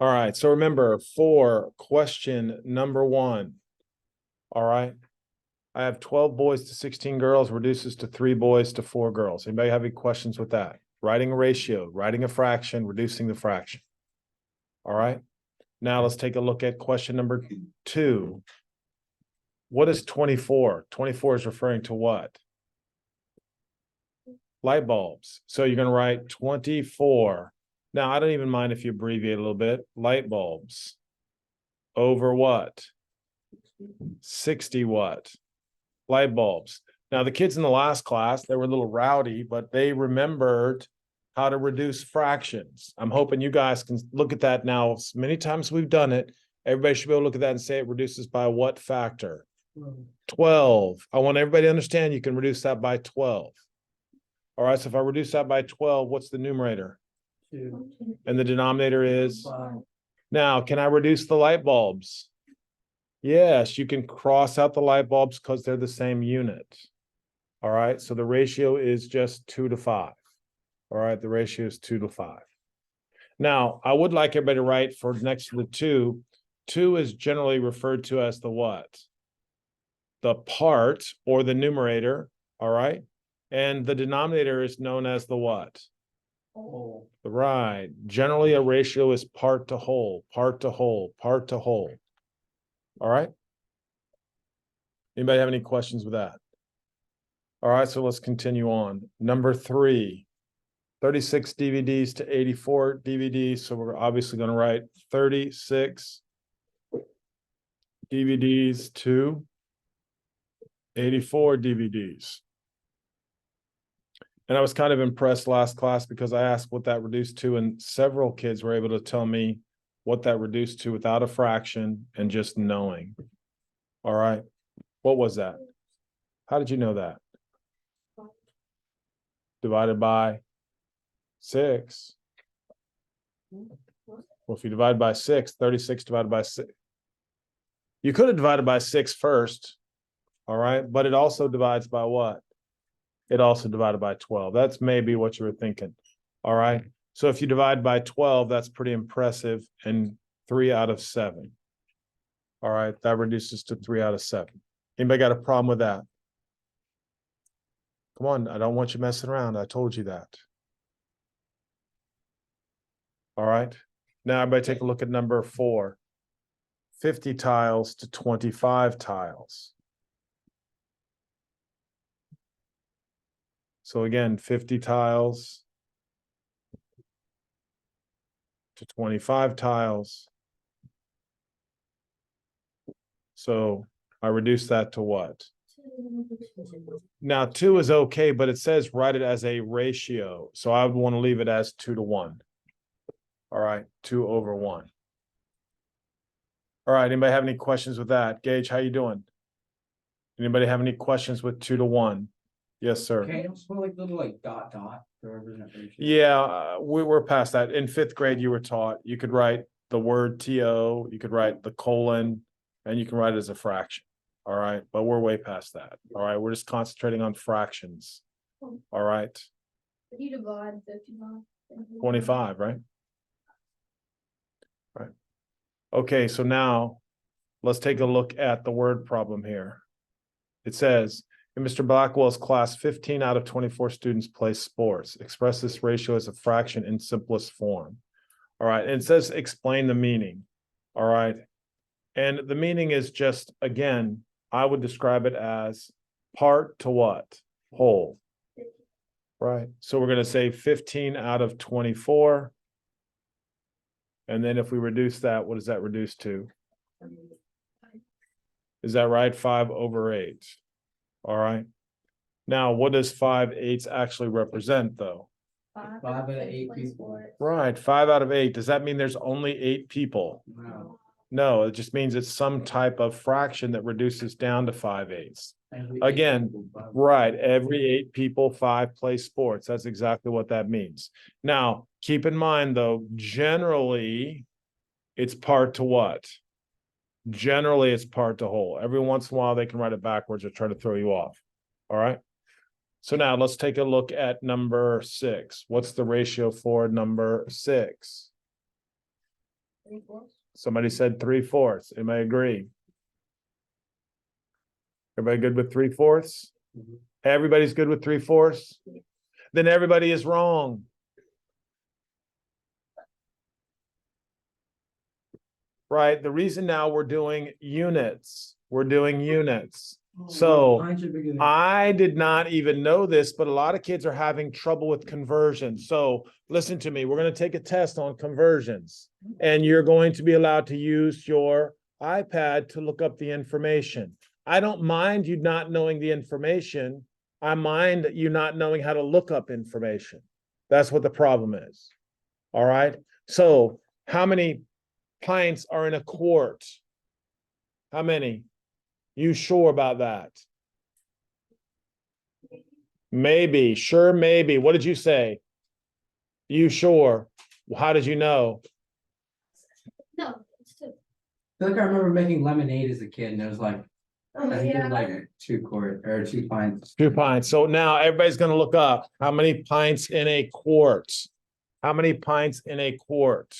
All right, so remember for question number 1. All right. I have 12 boys to 16 girls, reduces to 3 boys to 4 girls. Anybody have any questions with that? Writing a ratio, writing a fraction, reducing the fraction. All right. Now let's take a look at question number 2. What is 24? 24 is referring to what? Light bulbs. So you're going to write 24. Now, I don't even mind if you abbreviate a little bit. Light bulbs over what? 60 what? Light bulbs. Now, the kids in the last class, they were a little rowdy, but they remembered how to reduce fractions. I'm hoping you guys can look at that now. As many times we've done it, everybody should be able to look at that and say it reduces by what factor? 12. I want everybody to understand you can reduce that by 12. All right, so if I reduce that by 12, what's the numerator? 2. And the denominator is? 5. Now, can I reduce the light bulbs? Yes, you can cross out the light bulbs because they're the same unit. All right, so the ratio is just 2 to 5. All right, the ratio is 2 to 5. Now, I would like everybody to write for next to the 2. 2 is generally referred to as the what? The part or the numerator, all right? And the denominator is known as the what? Whole. Right. Generally, a ratio is part to whole, part to whole, part to whole. All right. Anybody have any questions with that? All right, so let's continue on. Number 3, 36 DVDs to 84 DVDs. So we're obviously going to write 36 DVDs to 84 DVDs. And I was kind of impressed last class because I asked what that reduced to, and several kids were able to tell me what that reduced to without a fraction and just knowing. All right. What was that? How did you know that? Divided by 6. Well, if you divide by 6, 36 divided by 6. You could have divided by 6 first. All right. But it also divides by what? It also divided by 12. That's maybe what you were thinking. All right. So if you divide by 12, that's pretty impressive. And 3 out of 7. All right. That reduces to 3 out of 7. Anybody got a problem with that? Come on. I don't want you messing around. I told you that. All right. Now everybody take a look at number 4. 50 tiles to 25 tiles. So again, 50 tiles to 25 tiles. So I reduce that to what? Now 2 is okay, but it says write it as a ratio. So I would want to leave it as 2 to 1. All right, 2 over 1. All right, anybody have any questions with that? Gage, how you doing? Anybody have any questions with 2 to 1? Yes, sir. Okay, don't spell like little dot for representation. Yeah, we're past that. In 5th grade, you were taught you could write the word TO, you could write the colon, and you can write it as a fraction. All right, but we're way past that. All right, we're just concentrating on fractions. All right. If you divide 55. 25, right? Right. Okay, so now let's take a look at the word problem here. It says, in Mr. Blackwell's class, 15 out of 24 students play sports. Express this ratio as a fraction in simplest form. All right, and it says explain the meaning. All right, and the meaning is just, again, I would describe it as part to what? Whole. Right, so we're going to say 15 out of 24. And then if we reduce that, what does that reduce to? Is that right? 5 over 8. All right. Now, what does 5/8 actually represent, though? 5 out of 8 people. Right, 5 out of 8. Does that mean there's only 8 people? No. No, it just means it's some type of fraction that reduces down to 5/8. Again, right, every 8 people, 5 play sports. That's exactly what that means. Now, keep in mind, though, generally, it's part to what? Generally, it's part to whole. Every once in a while, they can write it backwards or try to throw you off. All right. So now let's take a look at number 6. What's the ratio for number 6? 3/4. Somebody said 3/4. Anybody agree? Everybody good with 3/4? Mhm. Everybody's good with 3/4? Then everybody is wrong. Right? The reason now we're doing units. We're doing units. So Mine should be good. I did not even know this, but a lot of kids are having trouble with conversions. So listen to me. We're going to take a test on conversions, and you're going to be allowed to use your iPad to look up the information. I don't mind you not knowing the information. I mind you not knowing how to look up information. That's what the problem is. All right. So how many pints are in a quart? How many? You sure about that? Maybe, sure, maybe. What did you say? You sure? How did you know? No, it's 2. I feel like I remember making lemonade as a kid, and it was like, Oh, I think it yeah. was like 2 pints. 2 pints. So now everybody's going to look up how many pints in a quart. How many pints in a quart?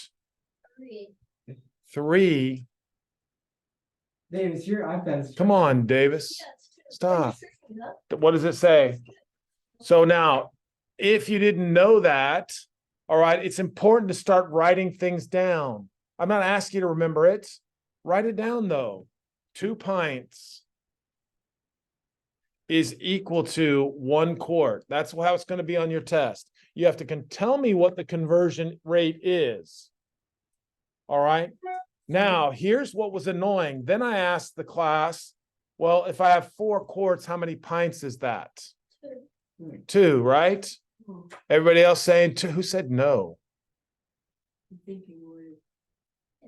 3. 3. Davis, your iPad's. Come on, Davis. Yeah, it's 2. Stop. Huh? What does it say? So now, if you didn't know that, all right, it's important to start writing things down. I'm not asking you to remember it. Write it down though. 2 pints is equal to 1 quart. That's how it's going to be on your test. You have to tell me what the conversion rate is. All right. Now, here's what was annoying. Then I asked the class, well, if I have 4 quarts, how many pints is that? 2. 2, right? Everybody else saying 2. Who said no? If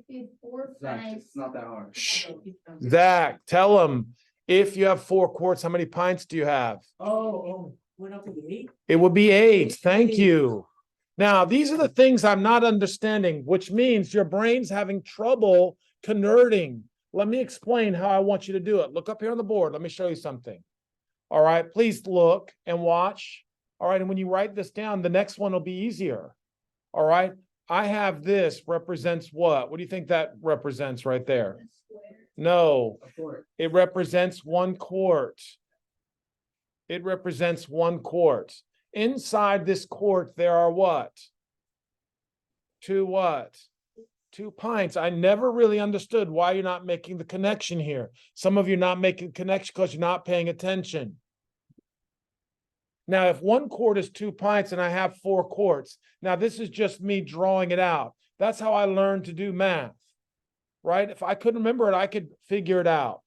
you have 4 pints. It's not that hard. Shh. Zach, tell them, if you have 4 quarts, how many pints do you have? Went up to the 8? It would be 8. Thank you. Now, these are the things I'm not understanding, which means your brain's having trouble converting. Let me explain how I want you to do it. Look up here on the board. Let me show you something. All right, please look and watch. All right, and when you write this down, the next one will be easier. All right, I have this represents what? What do you think that represents right there? A square. No, A quart. it represents 1 quart. It represents 1 quart. Inside this quart, there are what? 2 what? 2 pints. I never really understood why you're not making the connection here. Some of you are not making the connection because you're not paying attention. Now, if 1 quart is 2 pints and I have 4 quarts, now this is just me drawing it out. That's how I learned to do math, right? If I couldn't remember it, I could figure it out.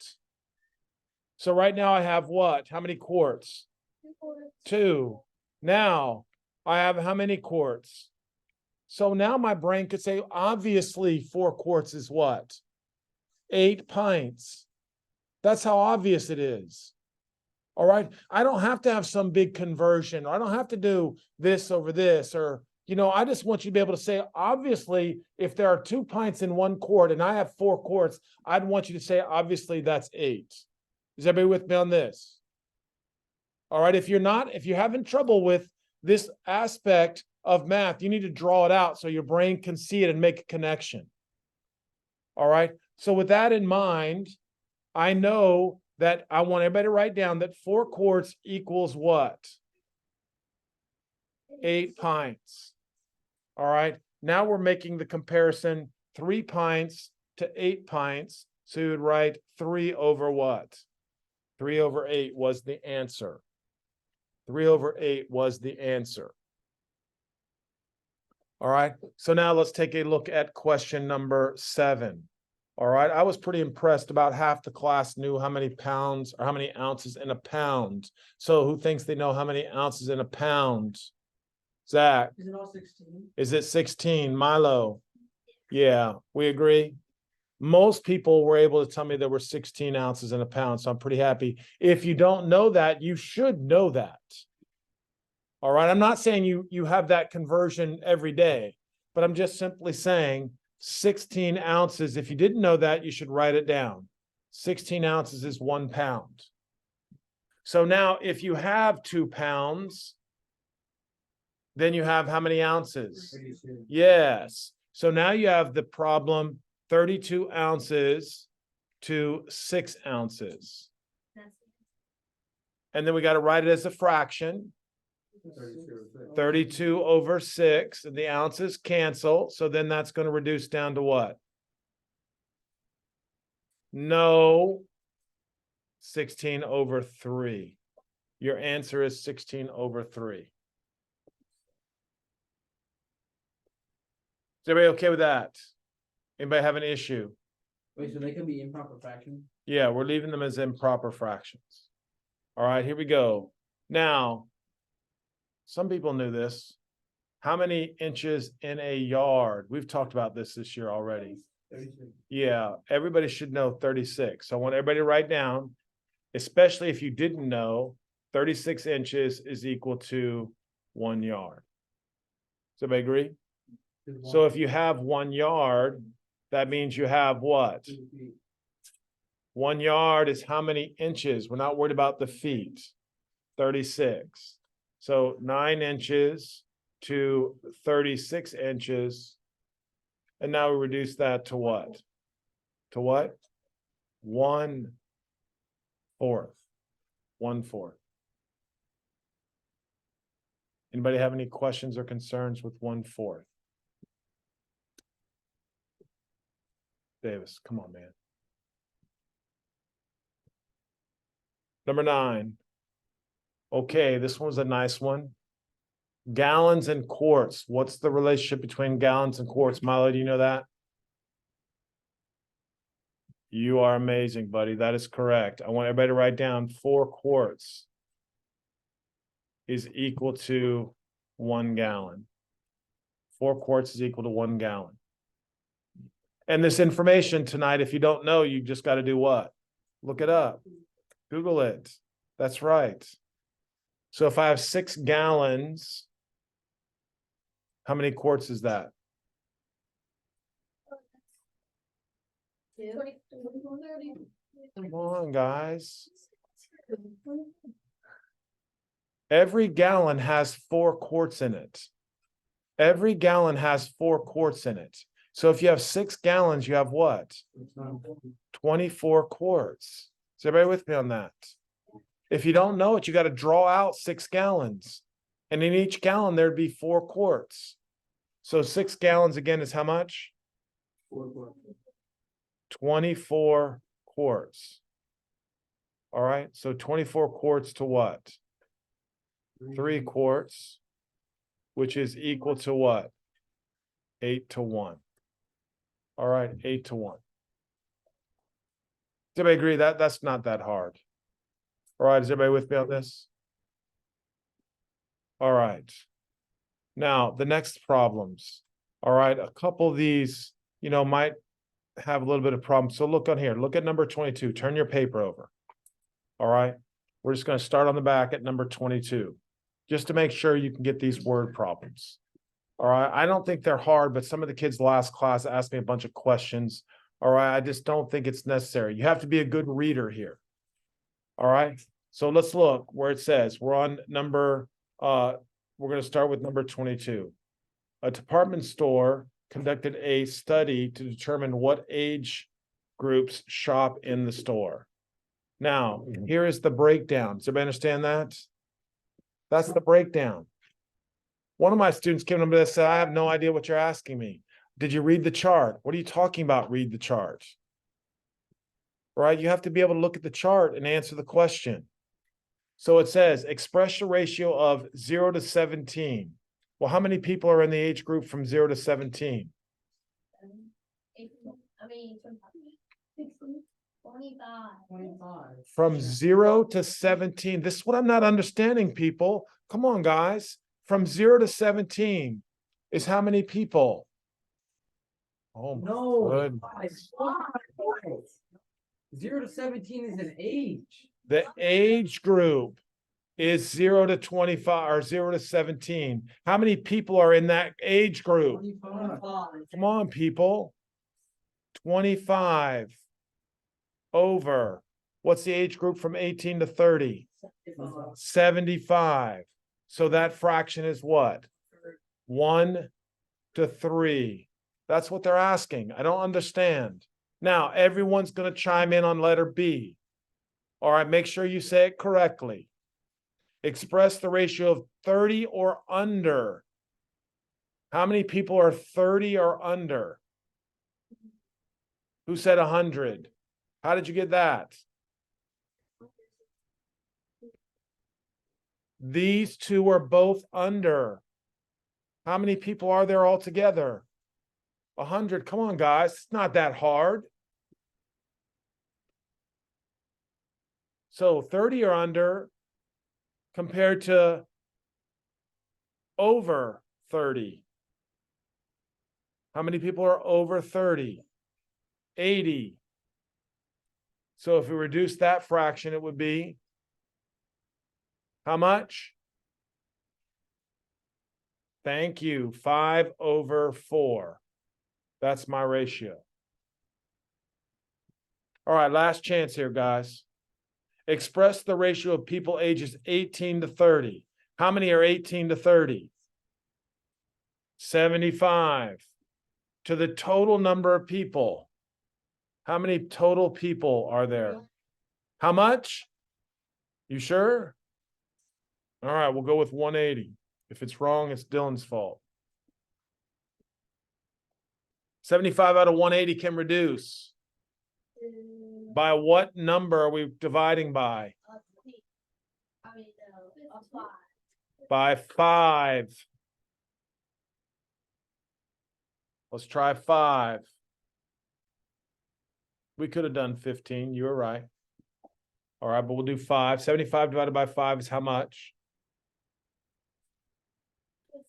So right now I have what? How many quarts? 2 quarts. 2. Now I have how many quarts? So now my brain could say, obviously 4 quarts is what? 8 pints. That's how obvious it is. All right. I don't have to have some big conversion, or I don't have to do this over this, or, I just want you to be able to say, obviously, if there are 2 pints in 1 quart and I have 4 quarts, I'd want you to say, obviously, that's 8. Is everybody with me on this? All right. If you're having trouble with this aspect of math, you need to draw it out so your brain can see it and make a connection. All right. So with that in mind, I know that I want everybody to write down that 4 quarts equals what? 8 pints. All right. Now we're making the comparison 3 pints to 8 pints. So you would write 3 over what? 3 over 8 was the answer. 3 over 8 was the answer. All right. So now let's take a look at question number 7. All right. I was pretty impressed. About half the class knew how many pounds or how many ounces in a pound. So who thinks they know how many ounces in a pound? Zach. Is it all 16? Is it 16? Milo. Yeah, we agree. Most people were able to tell me there were 16 ounces in a pound. So I'm pretty happy. If you don't know that, you should know that. All right. I'm not saying you have that conversion every day, but I'm just simply saying 16 ounces. If you didn't know that, you should write it down. 16 ounces is 1 pound. So now if you have 2 pounds, then you have how many ounces? 32. Yes. So now you have the problem 32 ounces to 6 ounces. That's And then we got to write it as a fraction. 32 over 6, and the ounces cancel. So then that's going to reduce down to what? No, 16 over 3. Your answer is 16 over 3. Is everybody okay with that? Anybody have an issue? Wait, so they can be improper fractions? Yeah, we're leaving them as improper fractions. All right, here we go. Now, some people knew this. How many inches in a yard? We've talked about this year already. 36. Yeah, everybody should know 36. So I want everybody to write down, especially if you didn't know, 36 inches is equal to 1 yard. Does everybody agree? So if you have 1 yard, that means you have what? 1 yard is how many inches? We're not worried about the feet. 36. So 9 inches to 36 inches. And now we reduce that to what? To what? 1/4. 1/4. Anybody have any questions or concerns with 1/4? Davis, come on, man. Number 9. Okay, this one's a nice one. Gallons and quarts. What's the relationship between gallons and quarts? Milo, do you know that? You are amazing, buddy. That is correct. I want everybody to write down 4 quarts is equal to 1 gallon. 4 quarts is equal to 1 gallon. And this information tonight, if you don't know, you just got to do what? Look it up. Google it. That's right. So if I have 6 gallons, how many quarts is that? 30. Come on, guys. Every gallon has 4 quarts in it. Every gallon has 4 quarts in it. So if you have 6 gallons, you have what? 24 quarts. Is everybody with me on that? If you don't know it, you got to draw out 6 gallons. And in each gallon, there'd be 4 quarts. So 6 gallons again is how much? 24 quarts. All right. So 24 quarts to what? 3 quarts, which is equal to what? 8 to 1. All right. 8 to 1. Does everybody agree that that's not that hard? All right. Is everybody with me on this? All right. Now, the next problems. All right. A couple of these, might have a little bit of problem. So look on here. Look at number 22. Turn your paper over. All right. We're just going to start on the back at number 22, just to make sure you can get these word problems. All right. I don't think they're hard, but some of the kids last class asked me a bunch of questions. All right. I just don't think it's necessary. You have to be a good reader here. All right. So let's look where it says we're on number, we're going to start with number 22. A department store conducted a study to determine what age groups shop in the store. Now, here is the breakdown. Does everybody understand that? That's the breakdown. One of my students came to me and said, I have no idea what you're asking me. Did you read the chart? What are you talking about? Read the chart. Right? You have to be able to look at the chart and answer the question. So it says, express the ratio of 0 to 17. Well, how many people are in the age group from 0 to 17? 25. From 0 to 17. This is what I'm not understanding, people. Come on, guys. From 0 to 17 is how many people? Oh, my goodness. 0 to 17 is an age. The age group is 0 to 25 or 0 to 17. How many people are in that age group? 25. Come on, people. 25 over. What's the age group from 18 to 30? 75. So that fraction is what? 1 to 3. That's what they're asking. I don't understand. Now, everyone's going to chime in on letter B. All right, make sure you say it correctly. Express the ratio of 30 or under. How many people are 30 or under? Who said 100? How did you get that? These two are both under. How many people are there altogether? 100. Come on, guys. It's not that hard. So 30 or under compared to over 30. How many people are over 30? 80. So if we reduce that fraction, it would be how much? Thank you. 5/4. That's my ratio. All right, last chance here, guys. Express the ratio of people ages 18 to 30. How many are 18 to 30? 75. To the total number of people. How many total people are there? How much? You sure? All right, we'll go with 180. If it's wrong, it's Dylan's fault. 75 out of 180 can reduce. By what number are we dividing by? By 5. Let's try 5. We could have done 15. You were right. All right, but we'll do 5. 75 divided by 5 is how much?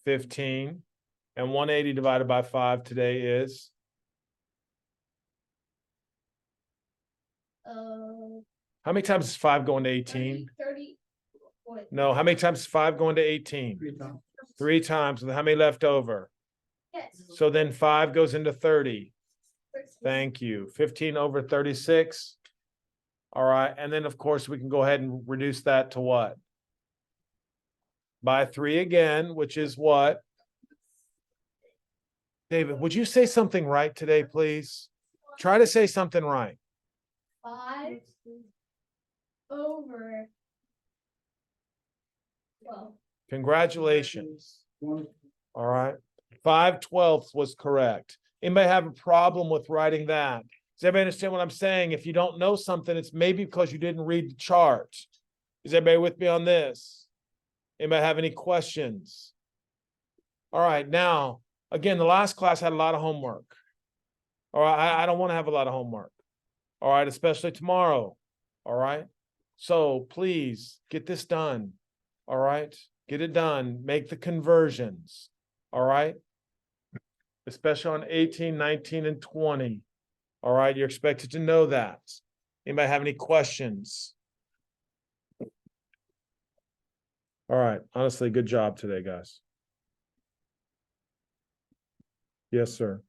15. And 180 divided by 5 today is? How many times is 5 going to 18? 30. What? No, how many times is 5 going to 18? 3 times. 3 times. How many left over? Yes. So then 5 goes into 30. 36. Thank you. 15 over 36. All right. And then, of course, we can go ahead and reduce that to what? By 3 again, which is what? David, would you say something right today, please? Try to say something right. 5 over 12. Congratulations. All right. 5/12 was correct. Anybody have a problem with writing that? Does everybody understand what I'm saying? If you don't know something, it's maybe because you didn't read the chart. Is everybody with me on this? Anybody have any questions? All right. Now, again, the last class had a lot of homework. All right. I don't want to have a lot of homework. All right. Especially tomorrow. All right. So please get this done. All right. Get it done. Make the conversions. All right. Especially on 18, 19, and 20. All right. You're expected to know that. Anybody have any questions? All right. Honestly, good job today, guys. Yes, sir.